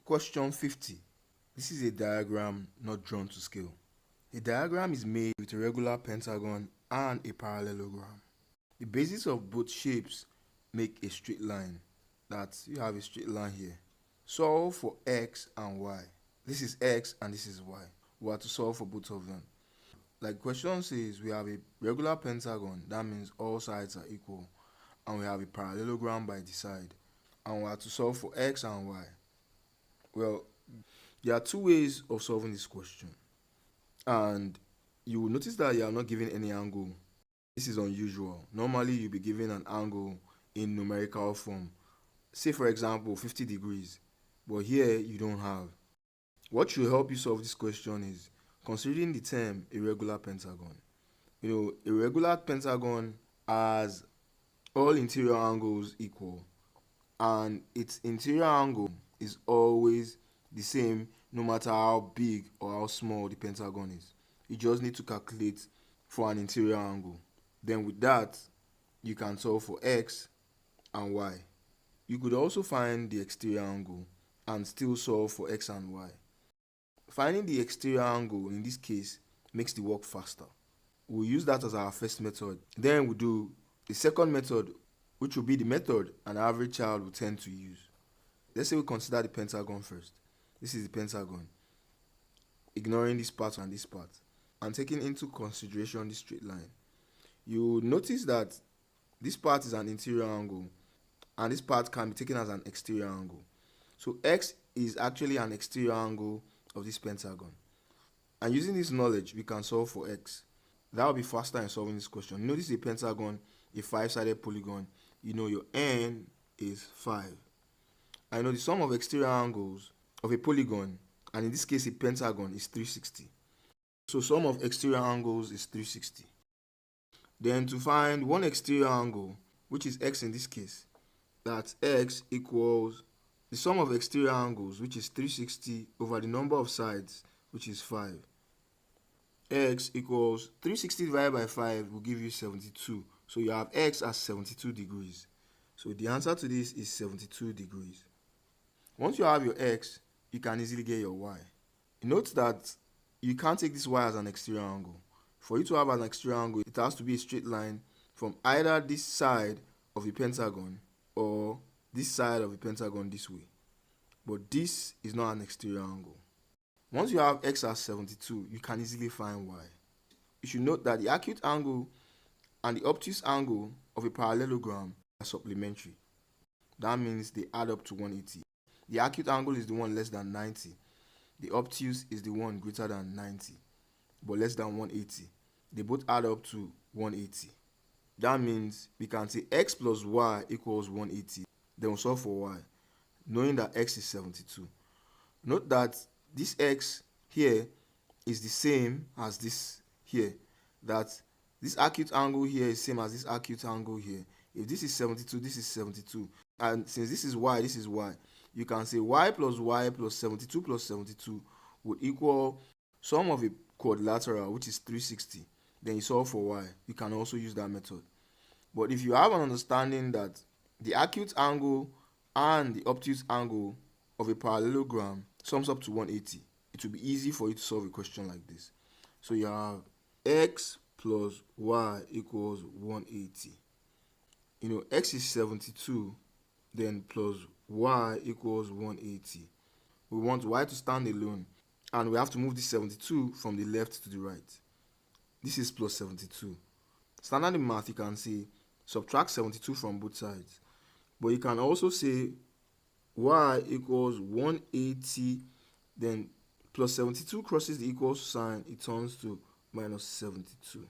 Question 50. This is a diagram not drawn to scale. The diagram is made with a regular pentagon and a parallelogram. The basis of both shapes make a straight line. That you have a straight line here. Solve for x and y. This is x and this is y. We have to solve for both of them. Like the question says, we have a regular pentagon, that means all sides are equal, and we have a parallelogram by the side, and we have to solve for x and y. Well, there are two ways of solving this question, and you will notice that you are not given any angle. This is unusual. Normally you'll be given an angle in numerical form, say for example 50 degrees, but here you don't have. What should help you solve this question is considering the term irregular pentagon. A regular pentagon has all interior angles equal, and its interior angle is always the same no matter how big or how small the pentagon is. You just need to calculate for an interior angle. Then with that, you can solve for x and y. You could also find the exterior angle and still solve for x and y. Finding the exterior angle in this case makes the work faster. We'll use that as our first method. Then we'll do the second method, which will be the method an average child will tend to use. Let's say we consider the pentagon first. This is the pentagon. Ignoring this part and this part, and taking into consideration this straight line. You notice that this part is an interior angle, and this part can be taken as an exterior angle. So x is actually an exterior angle of this pentagon. And using this knowledge, we can solve for x. That will be faster in solving this question. This is a pentagon, a 5-sided polygon. Your n is 5. I know the sum of exterior angles of a polygon, and in this case a pentagon, is 360. So sum of exterior angles is 360. Then to find one exterior angle, which is x in this case, that's x equals the sum of exterior angles, which is 360, over the number of sides, which is 5. X equals 360 divided by 5 will give you 72. So you have x as 72 degrees. So the answer to this is 72 degrees. Once you have your x, you can easily get your y. Note that you can't take this y as an exterior angle. For you to have an exterior angle, it has to be a straight line from either this side of the pentagon or this side of the pentagon this way. But this is not an exterior angle. Once you have x as 72, you can easily find y. You should note that the acute angle and the obtuse angle of a parallelogram are supplementary. That means they add up to 180. The acute angle is the one less than 90. The obtuse is the one greater than 90, but less than 180. They both add up to 180. That means we can say x plus y equals 180. Then we'll solve for y, knowing that x is 72. Note that this x here is the same as this here. That this acute angle here is same as this acute angle here. If this is 72, this is 72. And since this is y, you can say y plus 72 plus 72 would equal sum of a quadrilateral, which is 360. Then you solve for y. You can also use that method. But if you have an understanding that the acute angle and the obtuse angle of a parallelogram sums up to 180, it will be easy for you to solve a question like this. So you have x plus y equals 180. X is 72, then plus y equals 180. We want y to stand alone, and we have to move this 72 from the left to the right. This is plus 72. Standard in math, you can say subtract 72 from both sides. But you can also say y equals 180, then plus 72 crosses the equals sign, it turns to minus 72.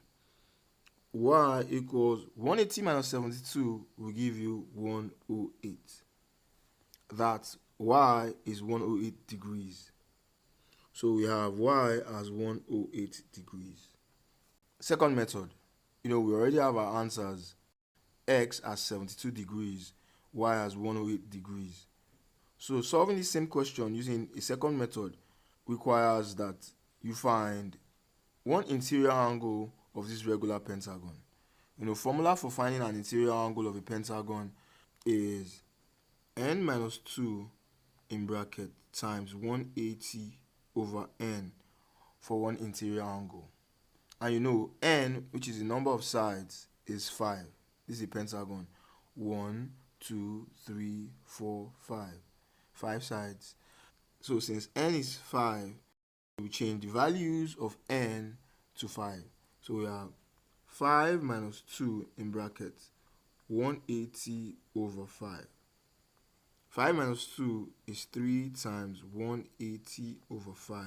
Y equals 180 minus 72 will give you 108. That y is 108 degrees. So we have y as 108 degrees. Second method, we already have our answers. X as 72 degrees, y as 108 degrees. So solving the same question using a second method requires that you find one interior angle of this regular pentagon. Formula for finding an interior angle of a pentagon is n minus 2 in bracket times 180 over n for one interior angle. And you know, n, which is the number of sides, is 5. This is a pentagon. 1, 2, 3, 4, 5. 5 sides. So since n is 5, we change the values of n to 5. So we have 5 minus 2 in brackets 180 over 5. 5 minus 2 is 3 times 180 over 5.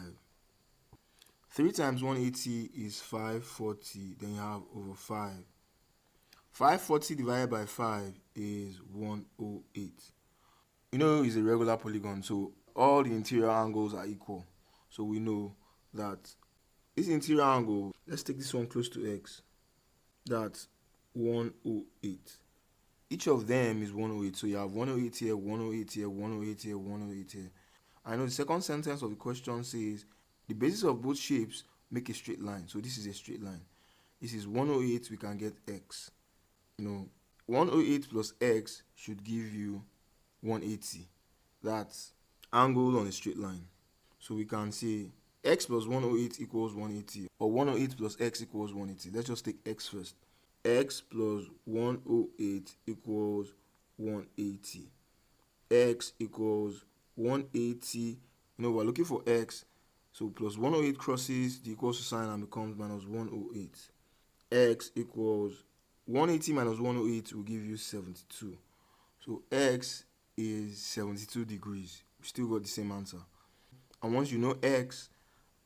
3 times 180 is 540, then you have over 5. 540 divided by 5 is 108. You know it's a regular polygon, so all the interior angles are equal. So we know that this interior angle, let's take this one close to x, that's 108. Each of them is 108, so you have 108 here, 108 here, 108 here, 108 here. I know the second sentence of the question says the basis of both shapes make a straight line. So this is a straight line. This is 108, we can get x. You know, 108 plus x should give you 180. That's angle on a straight line. So we can say x plus 108 equals 180, or 108 plus x equals 180. Let's just take x first. X plus 108 equals 180. X equals 180. You know, we're looking for x. So plus 108 crosses the equal to sign and becomes minus 108. X equals 180 minus 108 will give you 72. So x is 72 degrees. We still got the same answer. And once you know x,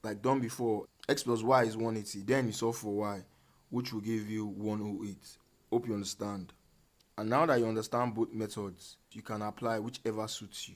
like done before, x plus y is 180. Then you solve for y, which will give you 108. Hope you understand. And now that you understand both methods, you can apply whichever suits you.